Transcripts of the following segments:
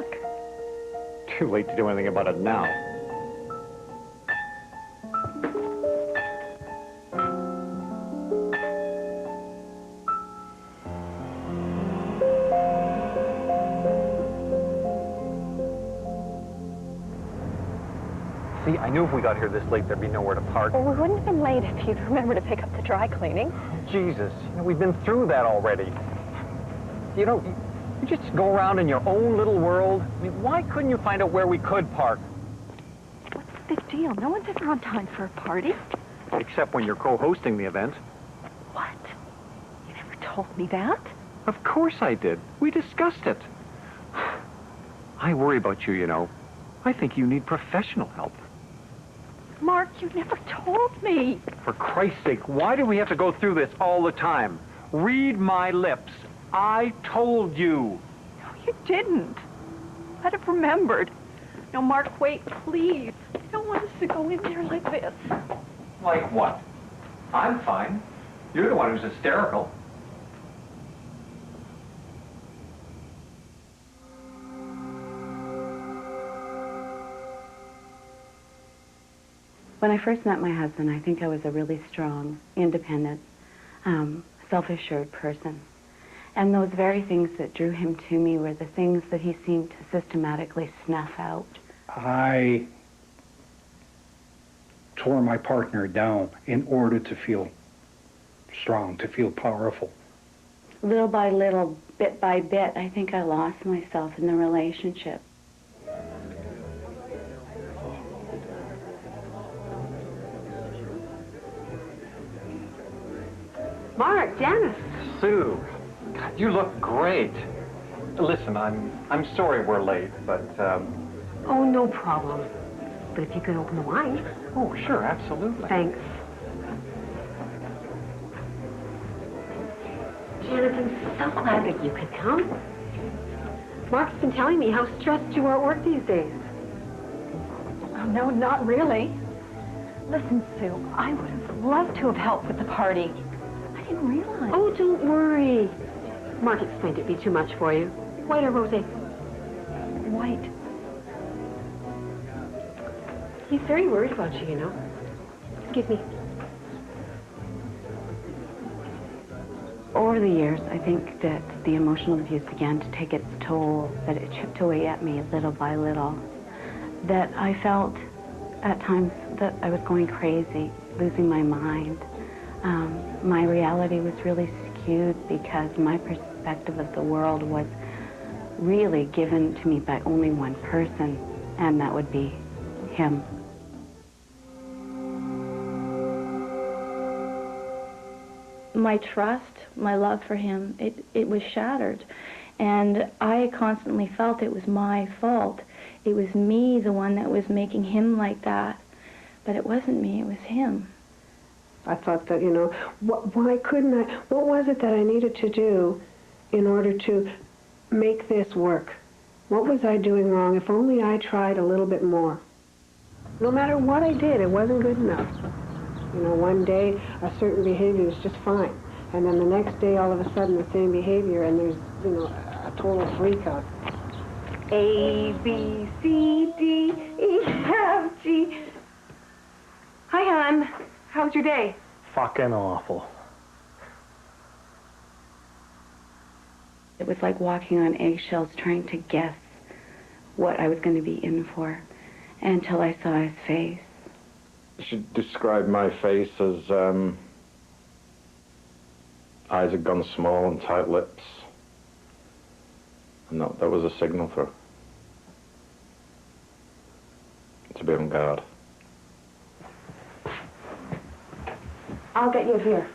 luck. Too late to do anything about it now. See, I knew if we got here this late, there'd be nowhere to park. Well, we wouldn't have been late if you'd remember to pick up the dry cleaning. Jesus, we've been through that already. You know, you just go around in your own little world. I mean, why couldn't you find out where we could park? What's the big deal? No one's ever on time for a party. Except when you're co-hosting the event. What? You never told me that? Of course I did. We discussed it. I worry about you, you know. I think you need professional help. Mark, you never told me. For Christ's sake, why do we have to go through this all the time? Read my lips. I told you. No, you didn't. I'd have remembered. No, Mark, wait, please. I don't want us to go in there like this. Like what? I'm fine. You're the one who's hysterical. When I first met my husband, I think I was a really strong, independent, self-assured person. And those very things that drew him to me were the things that he seemed to systematically snuff out. I tore my partner down in order to feel strong, to feel powerful. Little by little, bit by bit, I think I lost myself in the relationship. Mark, Janice. Sue, God, you look great. Listen, I'm sorry we're late, but, Oh, no problem. But if you could open the wine. Oh, sure, absolutely. Thanks. Janice, I'm so glad that you could come. Mark's been telling me how stressed you are at work these days. Oh, no, not really. Listen, Sue, I would have loved to have helped with the party. I didn't realize. Oh, don't worry. Mark explained it'd be too much for you. White or rosé? White. He's very worried about you, you know. Excuse me. Over the years, I think that the emotional abuse began to take its toll, that it chipped away at me little by little, that I felt at times that I was going crazy, losing my mind. My reality was really skewed because my perspective of the world was really given to me by only one person, and that would be him. My trust, my love for him, it was shattered. And I constantly felt it was my fault. It was me, the one that was making him like that. But it wasn't me, it was him. I thought that, you know, why couldn't I, what was it that I needed to do in order to make this work? What was I doing wrong? If only I tried a little bit more. No matter what I did, it wasn't good enough. You know, one day a certain behavior is just fine. And then the next day, all of a sudden, the same behavior, and there's, you know, a total freak out. A, B, C, D, E, F, G. Hi, hon. How's your day? Fucking awful. It was like walking on eggshells trying to guess what I was going to be in for until I saw his face. I should describe my face as eyes had gone small and tight lips. And that was a signal for to be on guard. I'll get you a beer.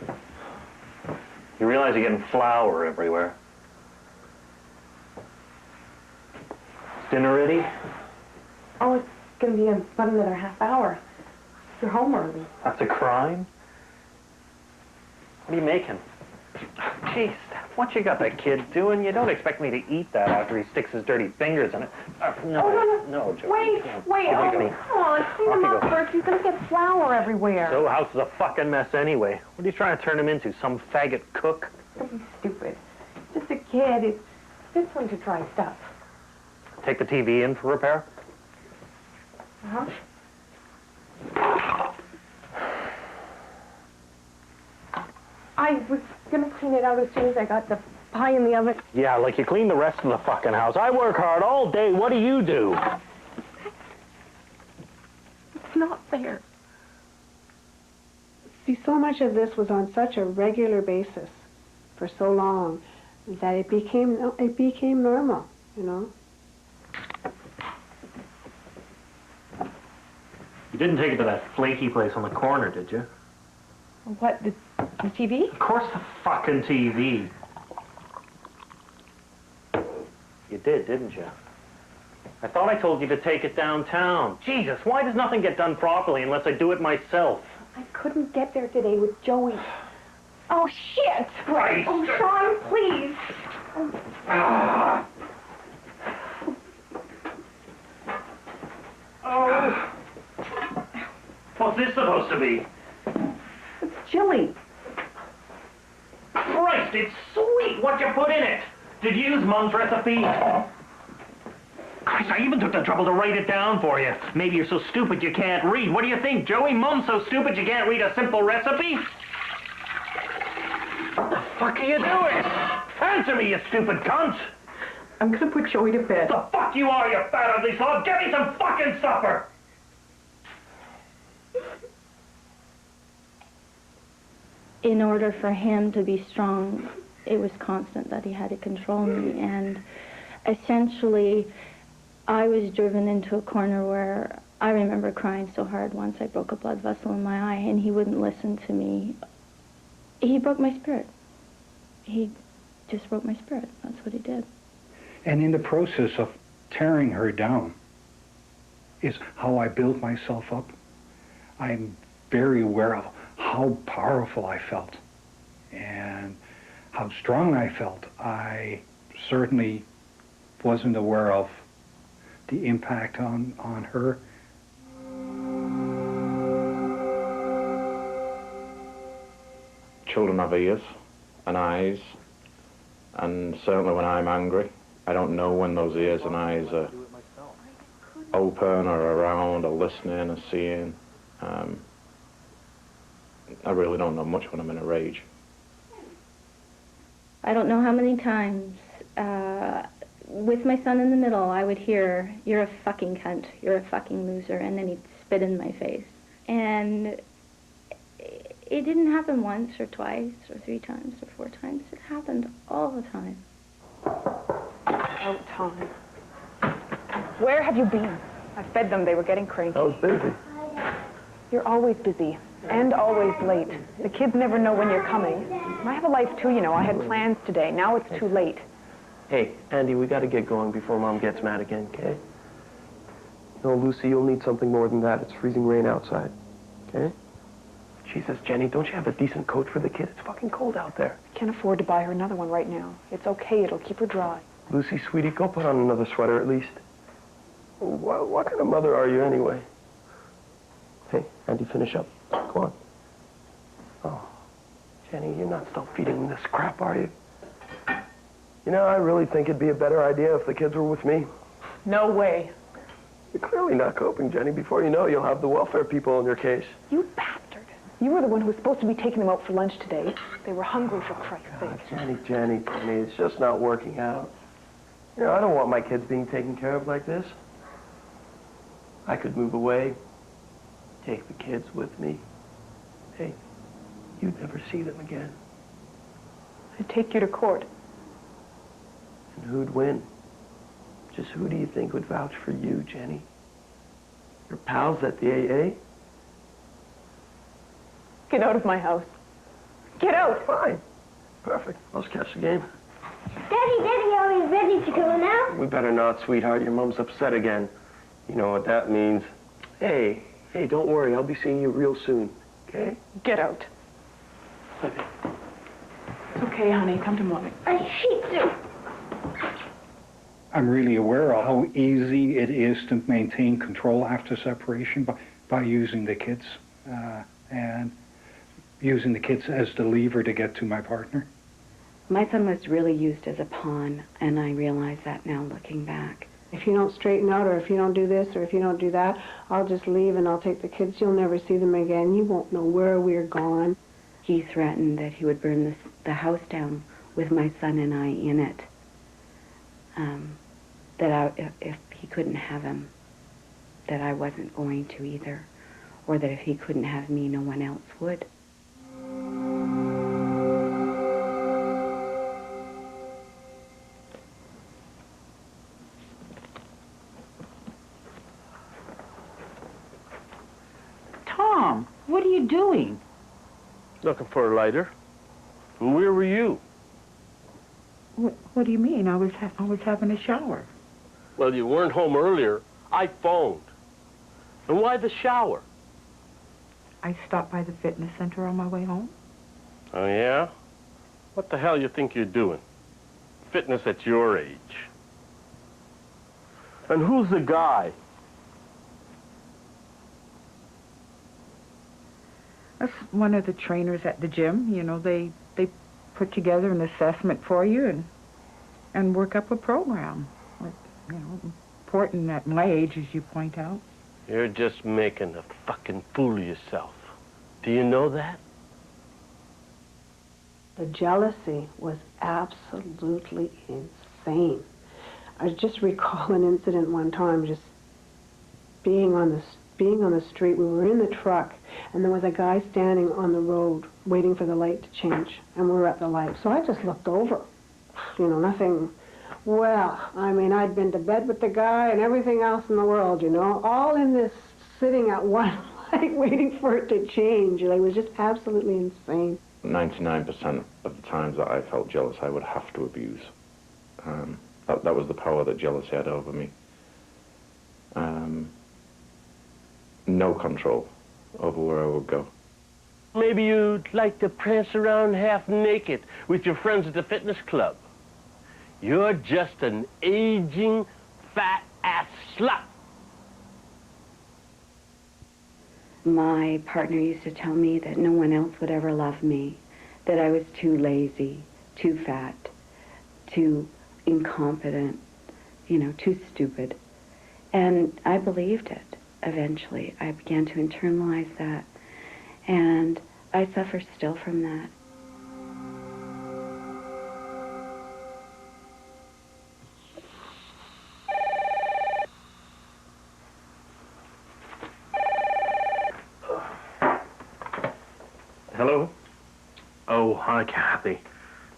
You realize you're getting flour everywhere. Is dinner ready? Oh, it's going to be about another half hour. You're home early. That's a crime? What are you making? Jeez, what you got that kid doing? You don't expect me to eat that after he sticks his dirty fingers in it. No, Joe. Wait, Off you oh, go. come on, clean Off him you up go. first. He's going to get flour everywhere. So the house is a fucking mess anyway. What are you trying to turn him into? Some faggot cook? Don't be stupid. Just a kid. It's fun to try stuff. take the TV in for repair? Uh-huh. I was gonna clean it out as soon as I got the pie in the oven. Yeah, like you clean the rest of the fucking house. I work hard all day. What do you do? It's not fair. See, so much of this was on such a regular basis for so long that it became normal, you know. You didn't take it to that flaky place on the corner, did you? What, the TV? Of course the fucking TV. You did, didn't you? I thought I told you to take it downtown. Jesus, why does nothing get done properly unless I do it myself? I couldn't get there today with Joey. Oh, shit! Christ! Oh, Sean, please! Ah. Oh. What's this supposed to be? It's chili. Christ, it's sweet. What you put in it? Did you use Mum's recipe? Christ, I even took the trouble to write it down for you. Maybe you're so stupid you can't read. What do you think, Joey? Mum's so stupid you can't read a simple recipe? What the fuck are you doing? Answer me, you stupid cunt! I'm gonna put Joey to bed. The fuck you are, you fat ugly slob! Get me some fucking supper! In order for him to be strong, it was constant that he had to control me. And essentially, I was driven into a corner where I remember crying so hard once I broke a blood vessel in my eye, and he wouldn't listen to me. He broke my spirit. He just broke my spirit. That's what he did. And in the process of tearing her down is how I build myself up. I'm very aware of how powerful I felt and how strong I felt. I certainly wasn't aware of the impact on her. Children have ears and eyes, and certainly when I'm angry, I don't know when those ears and eyes are open or around or listening or seeing. I really don't know much when I'm in a rage. I don't know how many times, with my son in the middle, I would hear, "You're a fucking cunt, you're a fucking loser," and then he'd spit in my face. And it didn't happen once or twice or 3 times or 4 times. It happened all the time. Oh, Tom. Where have you been? I fed them. They were getting cranky. I was busy. You're always busy and always late. The kids never know when you're coming. I have a life, too, you know. I had plans today. Now it's too late. Hey, Andy, we got to get going before Mom gets mad again, okay? No, Lucy, you'll need something more than that. It's freezing rain outside, okay? Jesus, Jenny, don't you have a decent coat for the kid? It's fucking cold out there. I can't afford to buy her another one right now. It's okay. It'll keep her dry. Lucy, sweetie, go put on another sweater at least. What kind of mother are you anyway? Hey, Andy, finish up. Go on. Oh, Jenny, you're not still feeding them this crap, are you? You know, I really think it'd be a better idea if the kids were with me. No way. You're clearly not coping, Jenny. Before you know it, you'll have the welfare people on your case. You bastard. You were the one who was supposed to be taking them out for lunch today. They were hungry, for Christ's sake. Jenny, it's just not working out. You know, I don't want my kids being taken care of like this. I could move away, take the kids with me. Hey, you'd never see them again. I'd take you to court. And who'd win? Just who do you think would vouch for you, Jenny? Your pals at the AA? Get out of my house. Get out! Fine. Perfect. Let's catch the game. Daddy, are we ready to go now? We better not, sweetheart. Your mom's upset again. You know what that means. Hey, don't worry. I'll be seeing you real soon, okay? Get out. Okay. It's okay, honey. Come to Mommy. I hate to. I'm really aware of how easy it is to maintain control after separation by using the kids and using the kids as the lever to get to my partner. My son was really used as a pawn, and I realize that now looking back. If you don't straighten out, or if you don't do this, or if you don't do that, I'll just leave and I'll take the kids. You'll never see them again. You won't know where we're gone. He threatened that he would burn the house down with my son and I in it. If he couldn't have him, that I wasn't going to either. Or that if he couldn't have me, no one else would. Tom, what are you doing? Looking for a lighter. Where were you? What do you mean? I was having a shower. Well, you weren't home earlier. I phoned. And why the shower? I stopped by the fitness center on my way home. Oh, yeah? What the hell you think you're doing? Fitness at your age. And who's the guy? That's one of the trainers at the gym. You know, they put together an assessment for you and work up a program. Like, you know, important at my age, as you point out. You're just making a fucking fool of yourself. Do you know that? The jealousy was absolutely insane. I just recall an incident one time, just being on the street. We were in the truck, and there was a guy standing on the road waiting for the light to change, and we were at the light. So I just looked over. You know, nothing. Well, I mean, I'd been to bed with the guy and everything else in the world, you know, all in this sitting at one light waiting for it to change. It was just absolutely insane. 99% of the times that I felt jealous, I would have to abuse. That was the power that jealousy had over me. No control over where I would go. Maybe you'd like to prance around half naked with your friends at the fitness club. You're just an aging, fat-ass slut. My partner used to tell me that no one else would ever love me, that I was too lazy, too fat, too incompetent, you know, too stupid. And I believed it. Eventually, I began to internalize that, and I suffer still from that. Hello? Oh, hi, Kathy.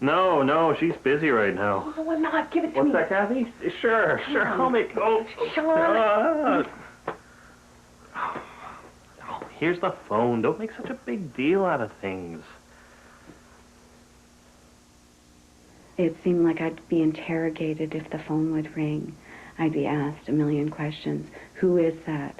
No, she's busy right now. Oh, no, I'm not. Give it to What's me. that, Kathy? Sure. I'll make... Oh, Sean. Here's the phone. Don't make such a big deal out of things. It seemed like I'd be interrogated if the phone would ring. I'd be asked a million questions. Who is that?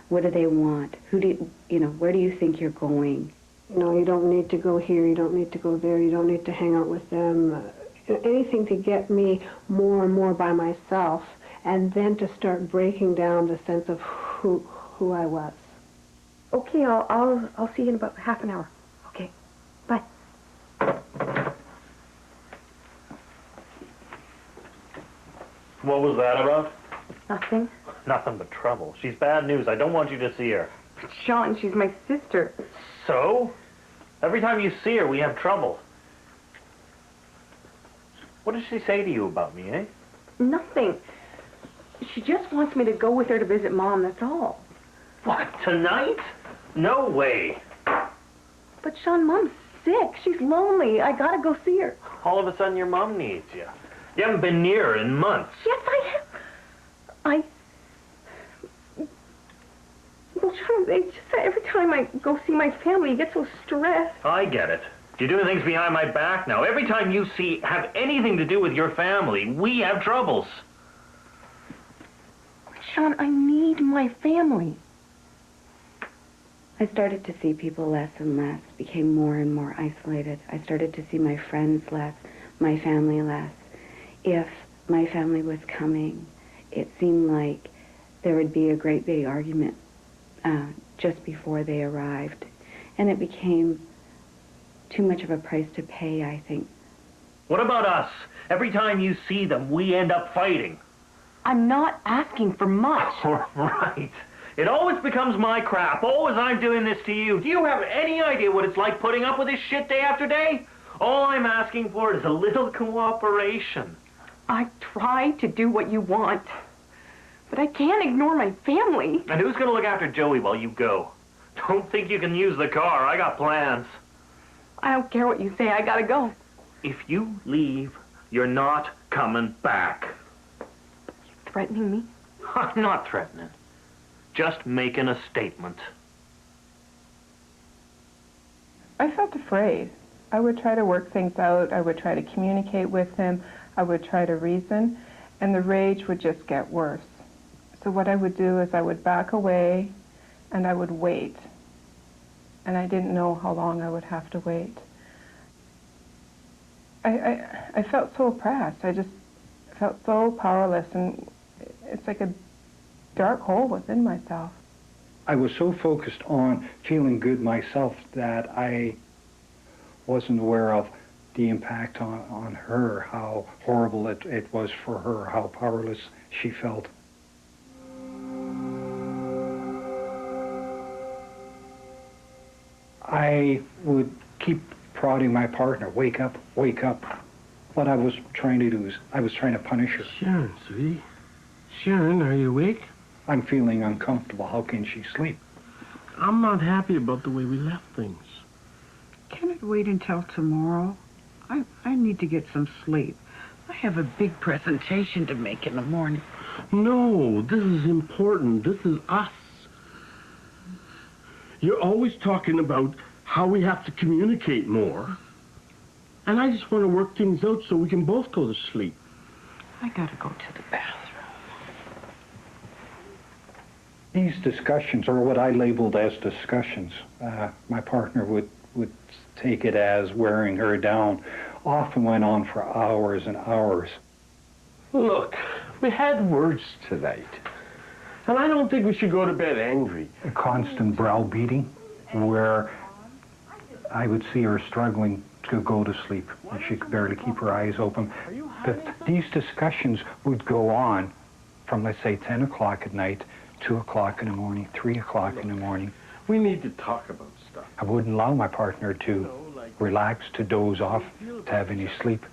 What do they want? Who do you know, where do you think you're going? You know, you don't need to go here, you don't need to go there, you don't need to hang out with them. Anything to get me more and more by myself, and then to start breaking down the sense of who I was. Okay, I'll see you in about half an hour. Okay, bye. What was that about? Nothing. Nothing but trouble. She's bad news. I don't want you to see her. Sean, she's my sister. So? Every time you see her, we have trouble. What did she say to you about me, eh? Nothing. She just wants me to go with her to visit Mom, that's all. What, tonight? No way. But Sean, Mom's sick. She's lonely. I gotta go see her. All of a sudden, your mom needs you. You haven't been near her in months. Yes, I have. Well, Sean, it's just that every time I go see my family, you get so stressed. I get it. You're doing things behind my back now. Every time you have anything to do with your family, we have troubles. Sean, I need my family. I started to see people less and less, became more and more isolated. I started to see my friends less, my family less. If my family was coming, it seemed like there would be a great big argument just before they arrived. And it became too much of a price to pay, I think. What about us? Every time you see them, we end up fighting. I'm not asking for much. All right. It always becomes my crap. Always I'm doing this to you. Do you have any idea what it's like putting up with this shit day after day? All I'm asking for is a little cooperation. I try to do what you want, but I can't ignore my family. And who's going to look after Joey while you go? Don't think you can use the car. I got plans. I don't care what you say. I gotta go. If you leave, you're not coming back. Threatening me? I'm not threatening. Just making a statement. I felt afraid. I would try to work things out. I would try to communicate with him. I would try to reason, and the rage would just get worse. So what I would do is I would back away, and I would wait. And I didn't know how long I would have to wait. I felt so oppressed. I just felt so powerless, and it's like a dark hole within myself. I was so focused on feeling good myself that I wasn't aware of the impact on her, how horrible it was for her, how powerless she felt. I would keep prodding my partner, wake up, wake up. What I was trying to do is, I was trying to punish her. Sharon, sweetie. Sharon, are you awake? I'm feeling uncomfortable. How can she sleep? I'm not happy about the way we left things. Can it wait until tomorrow? I need to get some sleep. I have a big presentation to make in the morning. No, this is important. This is us. You're always talking about how we have to communicate more. And I just want to work things out so we can both go to sleep. I gotta go to the bathroom. These discussions, or what I labeled as discussions, my partner would take it as wearing her down, often went on for hours and hours. Look, we had words tonight. And I don't think we should go to bed angry. A constant browbeating where I would see her struggling to go to sleep. And she could barely keep her eyes open. But these discussions would go on from, let's say, 10 o'clock at night, 2 o'clock in the morning, 3 o'clock in the morning. We need to talk about stuff. I wouldn't allow my partner to relax, to doze off, to have any sleep.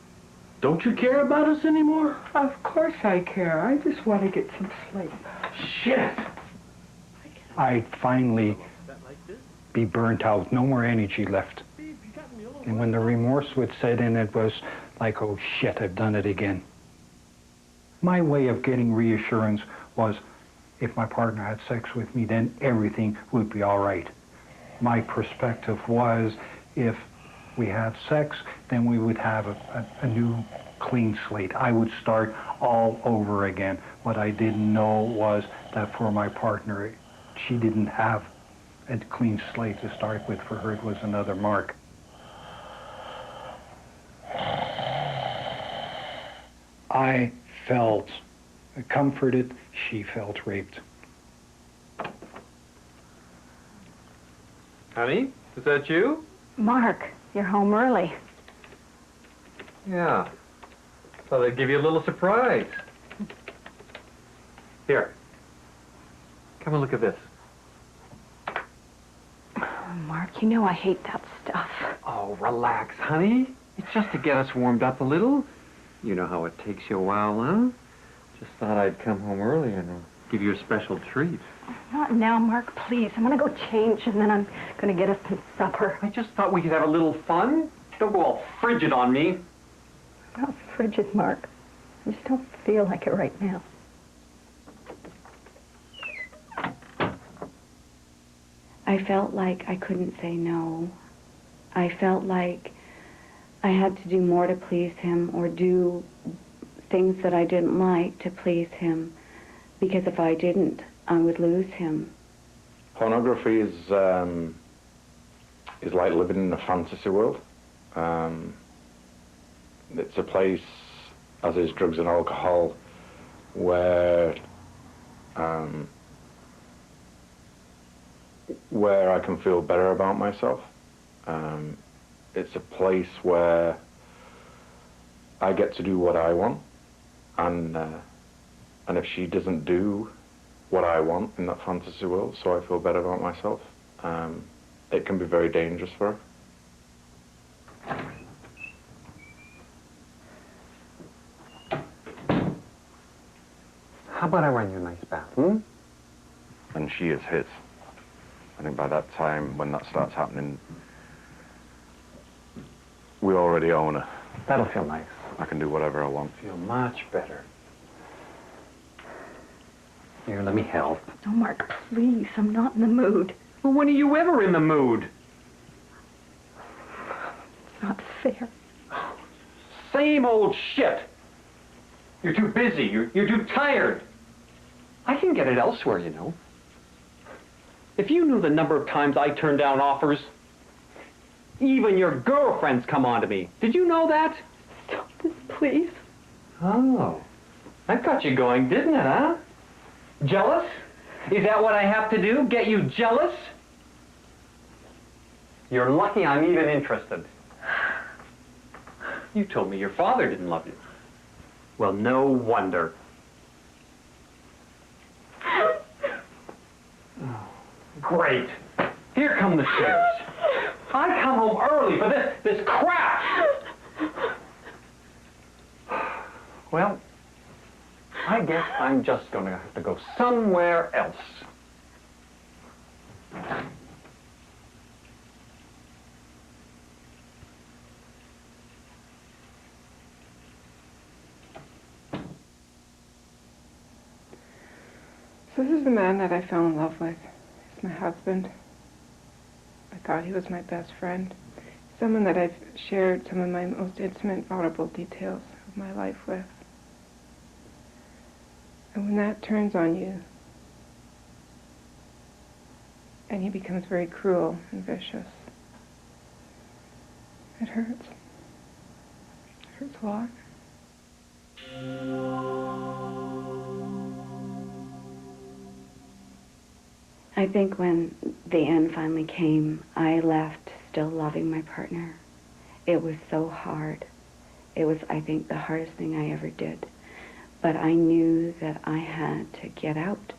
Don't you care about us anymore? Of course I care. I just want to get some sleep. Shit! I'd finally be burnt out, no more energy left. And when the remorse would set in, it was like, oh shit, I've done it again. My way of getting reassurance was, if my partner had sex with me, then everything would be all right. My perspective was, if we have sex, then we would have a new clean slate. I would start all over again. What I didn't know was that for my partner, she didn't have a clean slate to start with. For her, it was another mark. I felt comforted. She felt raped. Honey, is that you? Mark, you're home early. Yeah. Thought I'd give you a little surprise. Here. Come and look at this. Oh, Mark, you know I hate that stuff. Oh, relax, honey. It's just to get us warmed up a little. You know how it takes you a while, huh? Just thought I'd come home early and give you a special treat. Not now, Mark, please. I'm gonna go change, and then I'm gonna get us some supper. I just thought we could have a little fun. Don't go all frigid on me. I'm not frigid, Mark. I just don't feel like it right now. I felt like I couldn't say no. I felt like I had to do more to please him, or do things that I didn't like to please him, because if I didn't, I would lose him. Pornography is like living in a fantasy world. It's a place, as is drugs and alcohol, where I can feel better about myself. It's a place where I get to do what I want, and And if she doesn't do what I want in that fantasy world, so I feel better about myself, it can be very dangerous for her. How about I run you a nice bath, hmm? And she is his. I think by that time, when that starts happening, we already own her. That'll feel nice. I can do whatever I want. Feel much better. Here, let me help. Oh, Mark, please, I'm not in the mood. Well, when are you ever in the mood? It's not fair. Same old shit. You're too busy. You're too tired. I can get it elsewhere, you know. If you knew the number of times I turn down offers, even your girlfriends come on to me. Did you know that? Stop this, please. Oh, that got you going, didn't it, huh? Jealous? Is that what I have to do? Get you jealous? You're lucky I'm even interested. You told me your father didn't love you. Well, no wonder. Oh, great. Here come the stairs. I come home early for this crap. Well, I guess I'm just going to have to go somewhere else. So this is the man that I fell in love with. He's my husband. I thought he was my best friend. Someone that I've shared some of my most intimate, vulnerable details of my life with. And when that turns on you, and he becomes very cruel and vicious, it hurts. It hurts a lot. I think when the end finally came, I left still loving my partner. It was so hard. It was, I think, the hardest thing I ever did. But I knew that I had to get out.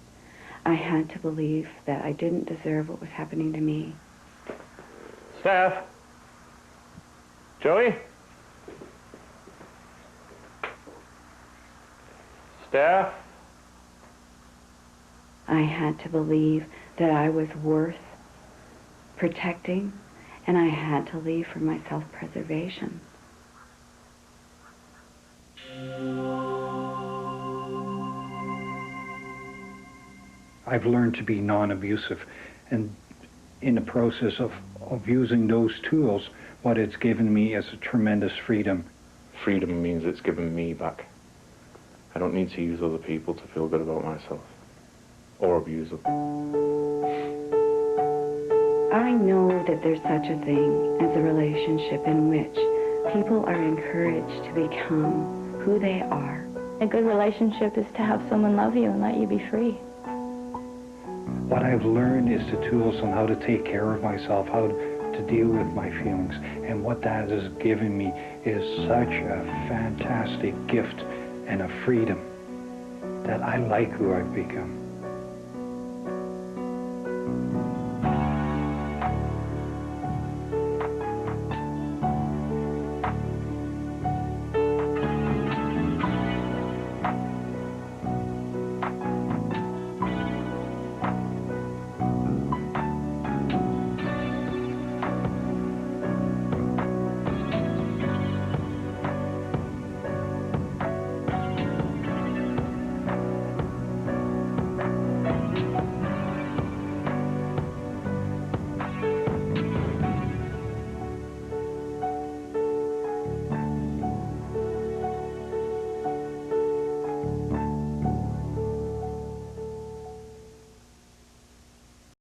I had to believe that I didn't deserve what was happening to me. Steph? Joey? Steph? I had to believe that I was worth protecting, and I had to leave for my self-preservation. I've learned to be non-abusive, and in the process of using those tools, what it's given me is a tremendous freedom. Freedom means it's given me back. I don't need to use other people to feel good about myself, or abuse them. I know that there's such a thing as a relationship in which people are encouraged to become who they are. A good relationship is to have someone love you and let you be free. What I've learned is the tools on how to take care of myself, how to deal with my feelings, and what that has given me is such a fantastic gift and a freedom that I like who I've become.